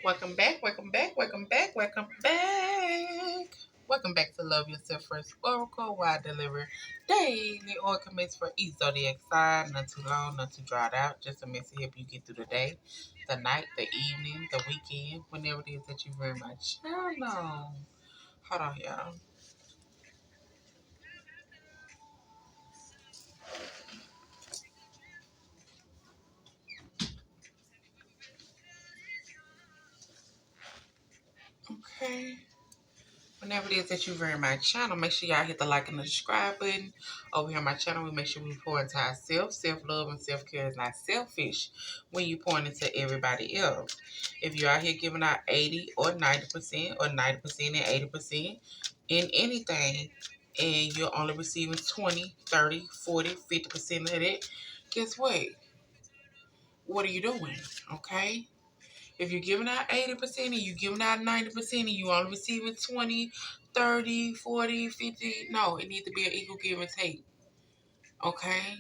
Welcome back, welcome back, welcome back, welcome back. Welcome back to Love Yourself First Oracle, where I deliver daily oracles for each zodiac sign. Not too long, not too dried out, just a message to help you get through the day, the night, the evening, the weekend, whenever it is that you very much channel. Hold on, y'all. Okay. Whenever it is that you very my channel, make sure y'all hit the like and the subscribe button. Over here on my channel, we make sure we pour into ourselves. Self-love and self-care is not selfish when you pour into everybody else. If you're out here giving out 80 or 90% or 90% and 80% in anything, and you're only receiving 20, 30, 40, 50% of it, guess what? What are you doing? Okay? If you're giving out 80% and you're giving out 90% and you only receiving 20, 30, 40, 50, no, it needs to be an equal give and take. Okay?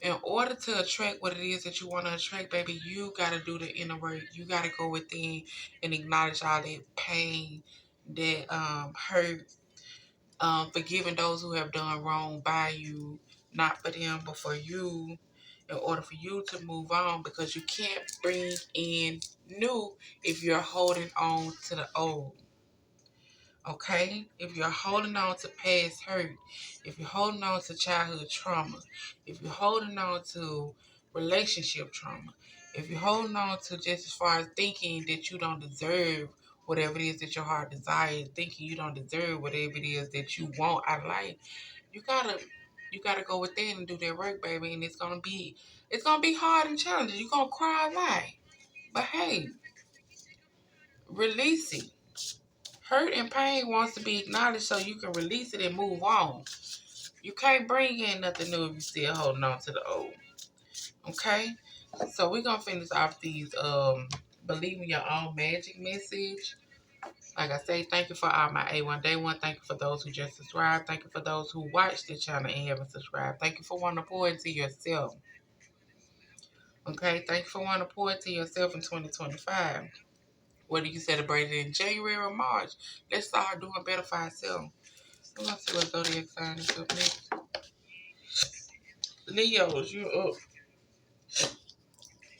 In order to attract what it is that you want to attract, baby, you got to do the inner work. You got to go within and acknowledge all that pain, that hurt, forgiving those who have done wrong by you, not for them, but for you, in order for you to move on, because you can't bring in new if you're holding on to the old. Okay? If you're holding on to past hurt, if you're holding on to childhood trauma, if you're holding on to relationship trauma, if you're holding on to just as far as thinking that you don't deserve whatever it is that your heart desires, thinking you don't deserve whatever it is that you want out of life, you gotta go within and do that work, baby, and it's gonna be hard and challenging. You're gonna cry a lot. But hey, release it. Hurt and pain wants to be acknowledged so you can release it and move on. You can't bring in nothing new if you're still holding on to the old. Okay? So we're gonna finish off these believe in your own magic message. Like I say, thank you for all my A1 Day 1. Thank you for those who just subscribed. Thank you for those who watch the channel and haven't subscribed. Thank you for wanting to pour into yourself. Okay? Thank you for wanting to pour into yourself in 2025. Whether you celebrate it in January or March, let's start doing better for ourselves. Let's see what zodiac sign is up next. Leos, you're up. Oh,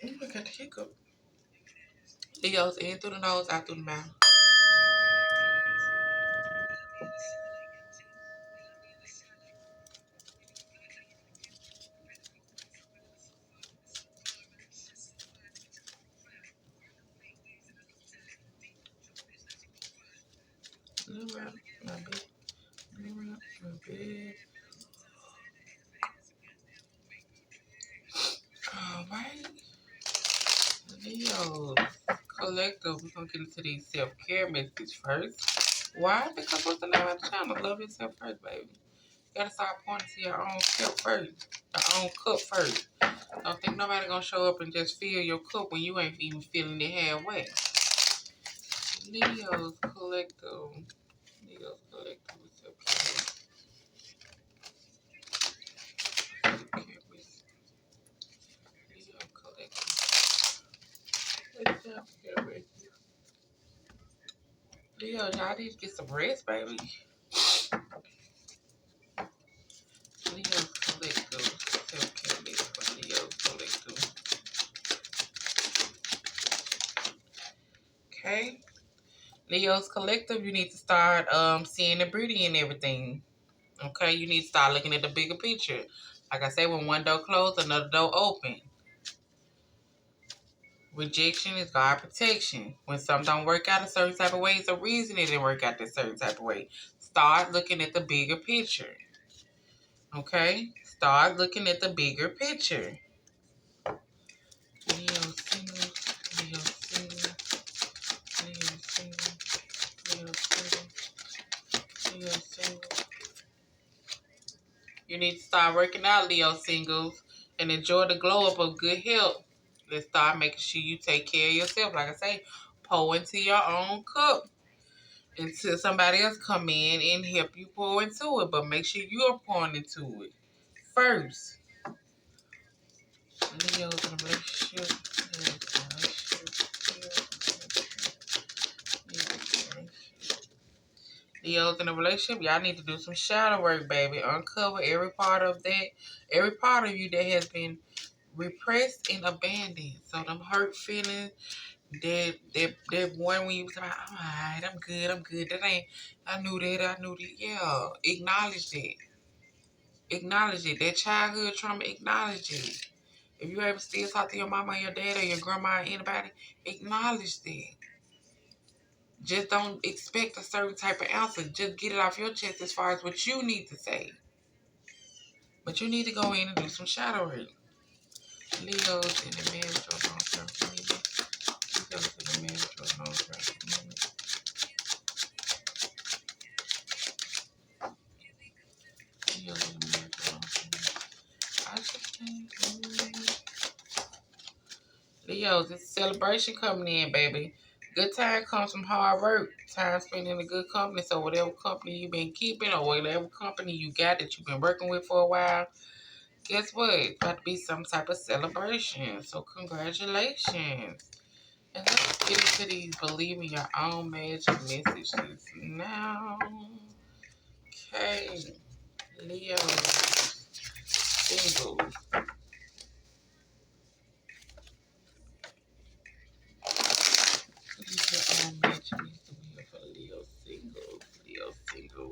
I got the hiccup. Leos, in through the nose, out through the mouth. Little round, my big. Little round, my big. Alright. Leos. Collective. We're going to get into these self-care messages first. Why? Because what's the name of the channel? Love yourself first, baby. You gotta start pointing to your own self first. Your own cup first. Don't think nobody gonna show up and just fill your cup when you ain't even feeling it halfway. Leo's collective. Leo's collective is self-care. Leo collective. It's self-care. Leo, y'all need to get some rest, baby. Leo's collective. Self-care list for Leo's collective. Okay. Leo's collective, you need to start seeing the beauty in everything. Okay, you need to start looking at the bigger picture. Like I said, when one door closed, another door open. Rejection is God protection. When something don't work out a certain type of way, it's a reason it didn't work out this certain type of way. Start looking at the bigger picture. Okay? Start looking at the bigger picture. Leo single, Leo single, Leo single, Leo single, Leo single. You need to start working out, Leo singles, and enjoy the glow up of good health. Let's start making sure you take care of yourself. Like I say, pour into your own cup until somebody else come in and help you pour into it. But make sure you're pouring into it first. Leo's in a relationship. Leo's in a relationship. Leo's in a relationship, y'all need to do some shadow work, baby. Uncover every part of that, every part of you that has been repressed and abandoned. So them hurt feelings, that one when you was like, all right, I'm good. That ain't, I knew that. Yeah, acknowledge it. Acknowledge it. That childhood trauma, acknowledge it. If you ever still talk to your mama or your dad or your grandma or anybody, acknowledge that. Just don't expect a certain type of answer. Just get it off your chest as far as what you need to say. But you need to go in and do some shadowing. Leo's in the marriage or long-term commitment. Leo's in the marriage or long-term commitment. Leo's in the marriage or long-term commitment. I just think, Leo's, it's a celebration coming in, baby. Good time comes from hard work. Time spent in a good company. So whatever company you've been keeping or whatever company you got that you've been working with for a while, guess what? It's got to be some type of celebration. So congratulations. And let's get into these Believe in Your Own Magic messages now. Okay. Leo. Single. Believe Your Own Magic needs to be here for Leo single. Leo single.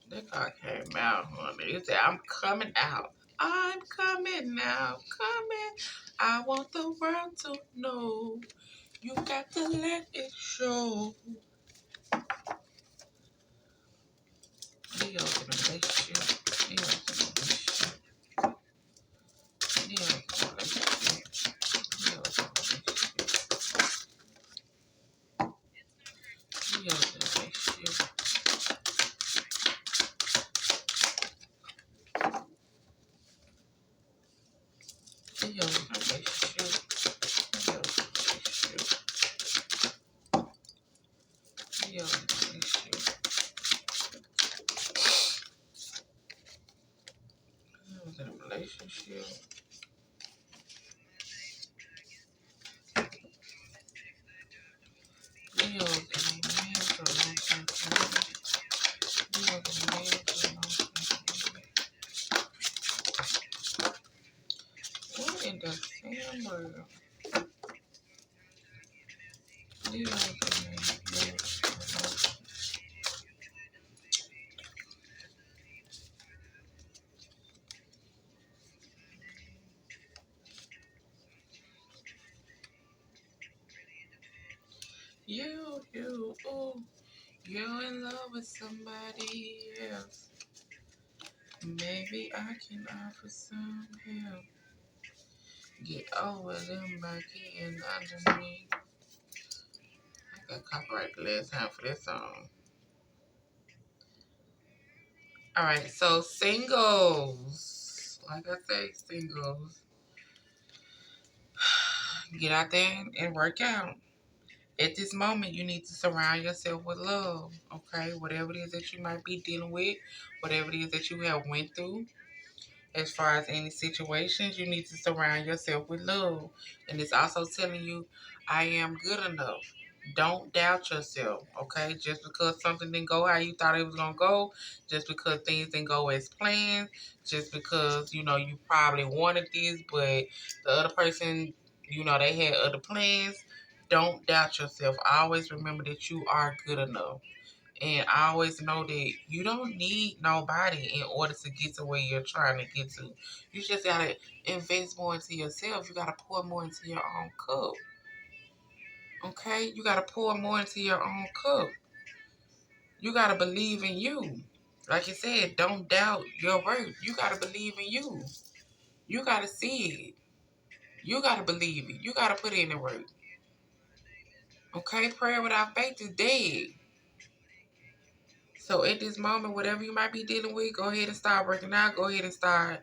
That card came out, honey. It said, I'm coming out. I'm coming now, coming. I want the world to know. You got to let it show. Leo's in a relationship. Leo's in a relationship. Leo's in a relationship. Leo's in a relationship. Leo's in a relationship. Leo's in a relationship. Leo's in a relationship. Leo's in a relationship. Leo's in a relationship. Leo's in a marriage or long-term commitment. Leo's in a marriage or long-term commitment. What in the damn world? Leo's in a marriage or long-term. Ooh, you're in love with somebody else. Maybe I can offer some help. Get over them by getting under me. I got copyright the last time for this song. Alright, so singles. Like I say, singles. Get out there and work out. At this moment, you need to surround yourself with love, okay? Whatever it is that you might be dealing with, whatever it is that you have went through, as far as any situations, you need to surround yourself with love. And it's also telling you, I am good enough. Don't doubt yourself, okay? Just because something didn't go how you thought it was going to go, just because things didn't go as planned, just because, you probably wanted this, but the other person, they had other plans. Don't doubt yourself. Always remember that you are good enough. And I always know that you don't need nobody in order to get to where you're trying to get to. You just gotta invest more into yourself. You gotta pour more into your own cup. Okay? You gotta pour more into your own cup. You gotta believe in you. Like I said, don't doubt your worth. You gotta believe in you. You gotta see it. You gotta believe it. You gotta put in the work. Okay? Prayer without faith is dead. So at this moment, whatever you might be dealing with, go ahead and start working out. Go ahead and start,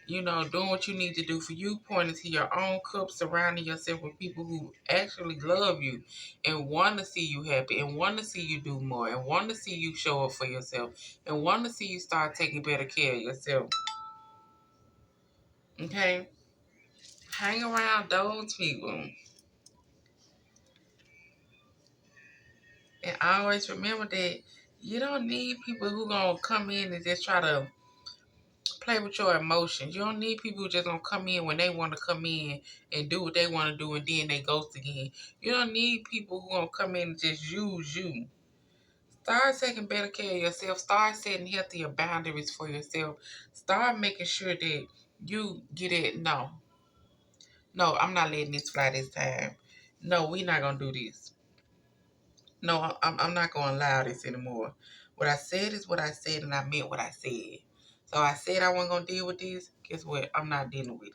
doing what you need to do for you, pointing to your own cup, surrounding yourself with people who actually love you and want to see you happy and want to see you do more and want to see you show up for yourself and want to see you start taking better care of yourself. Okay? Hang around those people. And always remember that you don't need people who going to come in and just try to play with your emotions. You don't need people who just gonna come in when they want to come in and do what they want to do and then they ghost again. You don't need people who gonna come in and just use you. Start taking better care of yourself. Start setting healthier boundaries for yourself. Start making sure that you get it. No, no, I'm not letting this fly this time. No, we're not gonna do this. No, I'm not gonna allow this anymore. What I said is what I said, and I meant what I said. So I said I wasn't gonna deal with this. Guess what? I'm not dealing with it.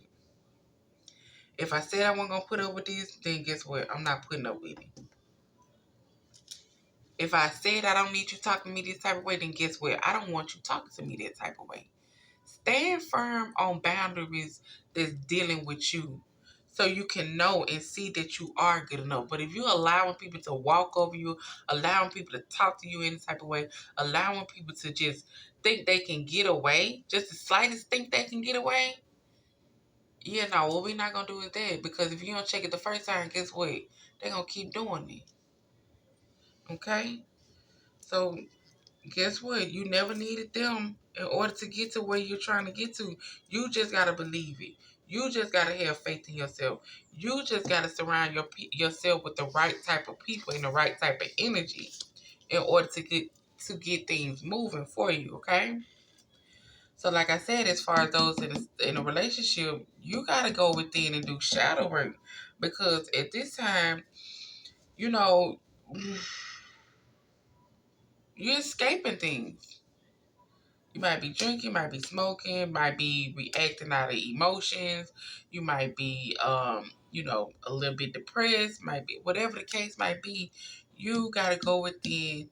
If I said I wasn't gonna put up with this, then guess what? I'm not putting up with it. If I said I don't need you talking to me this type of way, then guess what? I don't want you talking to me that type of way. Stand firm on boundaries that's dealing with you so you can know and see that you are good enough. But if you're allowing people to walk over you, allowing people to talk to you any type of way, allowing people to just think they can get away, just the slightest think they can get away, yeah, no, what we're not going to do is that. Because if you don't check it the first time, guess what? They're going to keep doing it. Okay? So guess what? You never needed them in order to get to where you're trying to get to. You just got to believe it. You just got to have faith in yourself. You just got to surround yourself with the right type of people and the right type of energy in order to get things moving for you, okay? So like I said, as far as those in a relationship, you got to go within and do shadow work because at this time, you know, you're escaping things. You might be drinking, might be smoking, might be reacting out of emotions. You might be, a little bit depressed. Might be whatever the case might be. You gotta go within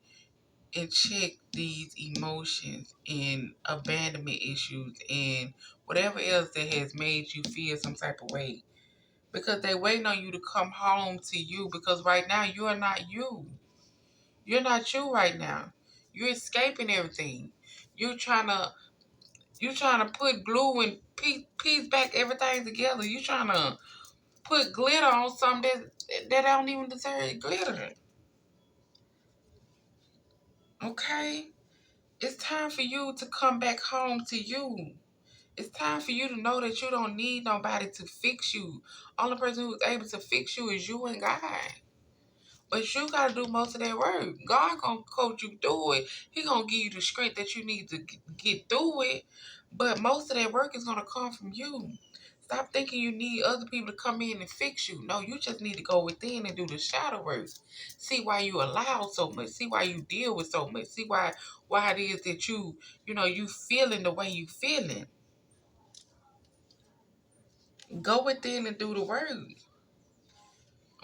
and check these emotions and abandonment issues and whatever else that has made you feel some type of way. Because they waiting on you to come home to you. Because right now you are not you. You're not you right now. You're escaping everything. You're trying to put glue and piece back everything together. You're trying to put glitter on something that don't even deserve glitter. Okay? It's time for you to come back home to you. It's time for you to know that you don't need nobody to fix you. Only person who's able to fix you is you and God. But you gotta do most of that work. God gonna coach you through it. He gonna give you the strength that you need to get through it. But most of that work is gonna come from you. Stop thinking you need other people to come in and fix you. No, you just need to go within and do the shadow work. See why you allow so much. See why you deal with so much. See why it is that you feeling the way you feeling. Go within and do the work.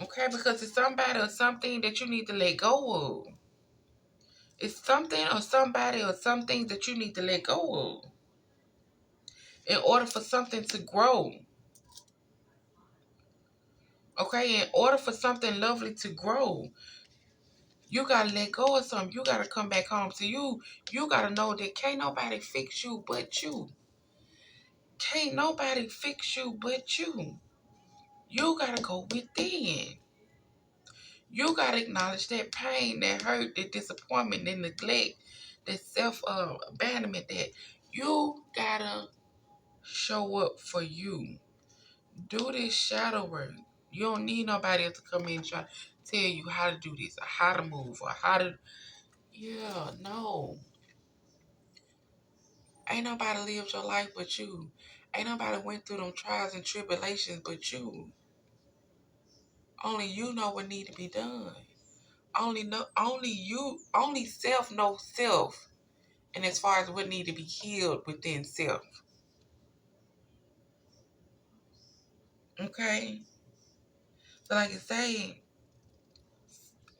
Okay, because it's somebody or something that you need to let go of. It's something or somebody or something that you need to let go of in order for something to grow. Okay, in order for something lovely to grow, you gotta let go of something. You gotta come back home to you. You gotta know that can't nobody fix you but you. Can't nobody fix you but you. You gotta go within. You gotta acknowledge that pain, that hurt, that disappointment, that neglect, that self abandonment. That you gotta show up for you. Do this shadow work. You don't need nobody else to come in and try to tell you how to do this or how to move or how to. Yeah, no. Ain't nobody lived your life but you. Ain't nobody went through them trials and tribulations but you. Only you know what need to be done. Only self knows self. And as far as what need to be healed within self. Okay? So like I say,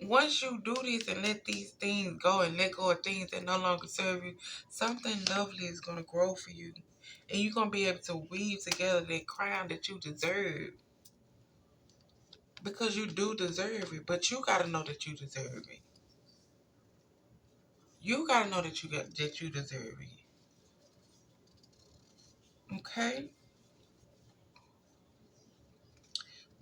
once you do this and let these things go and let go of things that no longer serve you, something lovely is going to grow for you. And you're going to be able to weave together that crown that you deserve. Because you do deserve it. But you got to know that you deserve it. You got to know that you deserve it. Okay?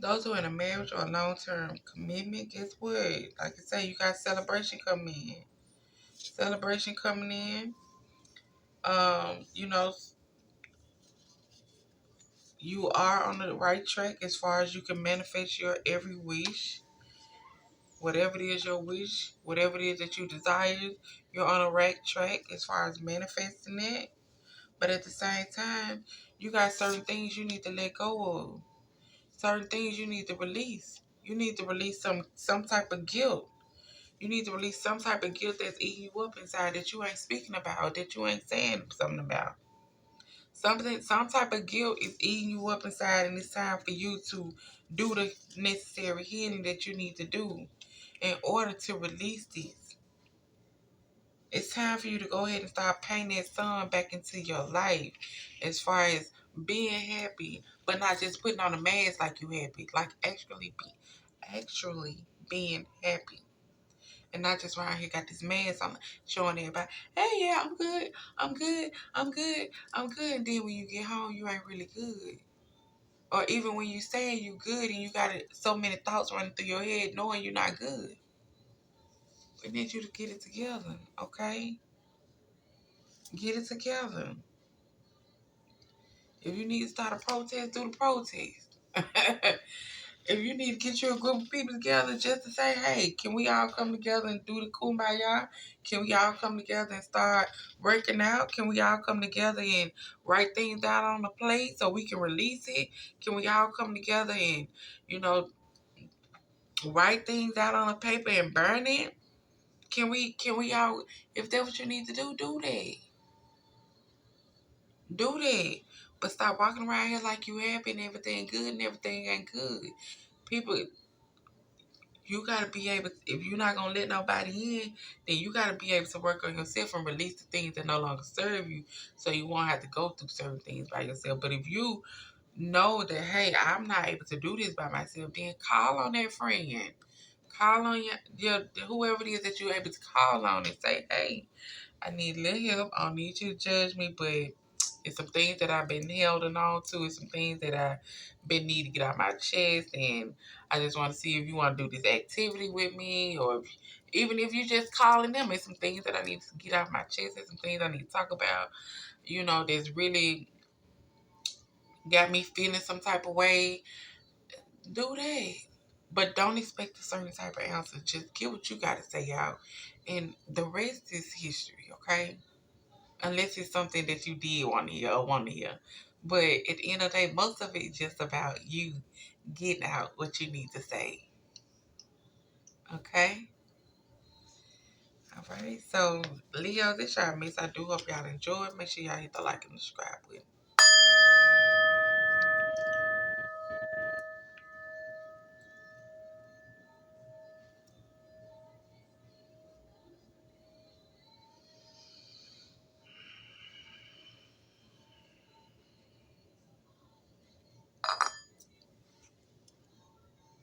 Those who are in a marriage or a long-term commitment, guess what? Like I say, you got celebration coming in. Celebration coming in. You know, you are on the right track as far as you can manifest your every wish. Whatever it is your wish, whatever it is that you desire, you're on the right track as far as manifesting it. But at the same time, you got certain things you need to let go of. Certain things you need to release. You need to release some type of guilt. You need to release some type of guilt that's eating you up inside that you ain't speaking about, that you ain't saying something about. Some type of guilt is eating you up inside, and it's time for you to do the necessary healing that you need to do in order to release this. It's time for you to go ahead and start painting that sun back into your life as far as being happy, but not just putting on a mask like you happy, like actually being happy. And not just around here got this mask on showing everybody, hey, yeah, I'm good, I'm good, I'm good, I'm good. And then when you get home, you ain't really good. Or even when you saying you good and you got so many thoughts running through your head knowing you're not good. We need you to get it together, okay? Get it together. If you need to start a protest, do the protest. If you need to get you a group of people together just to say, hey, can we all come together and do the kumbaya? Can we all come together and start working out? Can we all come together and write things down on the plate so we can release it? Can we all come together and, you know, write things out on a paper and burn it? Can we all, if that's what you need to do, do that. Do that. But stop walking around here like you happy and everything good and everything ain't good. People, you got to be able, if you're not going to let nobody in, then you got to be able to work on yourself and release the things that no longer serve you so you won't have to go through certain things by yourself. But if you know that, hey, I'm not able to do this by myself, then call on that friend. Call on your whoever it is that you're able to call on and say, hey, I need a little help. I don't need you to judge me, but it's some things that I've been holding on to. It's some things that I've been needing to get out my chest. And I just want to see if you want to do this activity with me, or even if you're just calling them. It's some things that I need to get out my chest. There's some things I need to talk about, that's really got me feeling some type of way. Do that. But don't expect a certain type of answer. Just get what you got to say out. And the rest is history, okay? Unless it's something that you did want to hear or want to hear. But at the end of the day, most of it is just about you getting out what you need to say. Okay? All right. So, Leo, this y'all miss. I do hope y'all enjoyed. Make sure y'all hit the like and subscribe button.